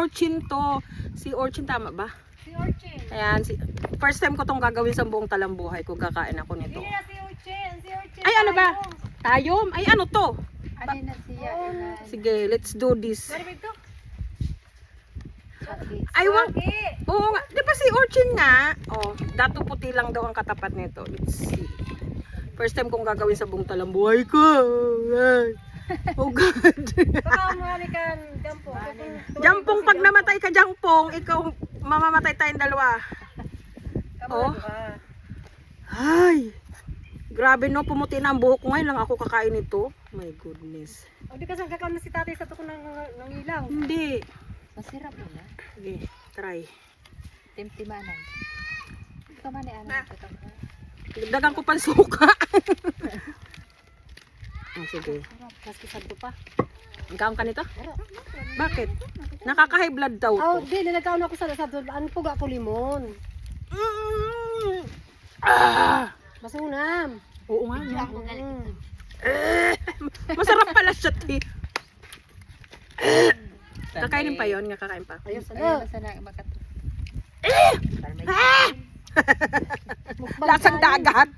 Orchin to. Si Orchin, tama ba? Si Orchin. Ayan, first time ko tong gagawin sa buong talambuhay ko. Kakain ako nito. Hindi na si Orchin. Si Orchin. Ay, ano ba? Tayom? Ay, ano to? Ano na siya? Sige, let's do this. Maribig to. Ay, wag. Lagi. Oo nga. Di ba si Orchin nga? Oh, dato puti lang daw ang katapat nito. Let's see. First time kong gagawin sa buong talambuhay ko. Ay. Oh God. Baka mahali ka, Jampong. Jampong, pag namatay ka, Jampong, ikaw, mamamatay tayong dalawa. Oh. Ay. Grabe no, pumuti na ang buhok ko. Ngayon lang ako kakain ito. My goodness. O di ka saan kakaon na si tatay sa tukon ng ilaw. Hindi. Masirap mo na. Sige, try. Timtimanan. Ito man ni ano. Dagan ko pang suka. Oh, sige. Maski sagdo pa. Ikaw ka nito? Bakit? Nakaka-high blood daw Oh, to. di nilagkaon ako sa ano po ako limon. Ah! Masunam. Oo nga. No? Mm. Masarap pala siya, te. Kakainin pa yon, kakain pa. Ayos Ayaw na. na sana makat. Lasang dagat.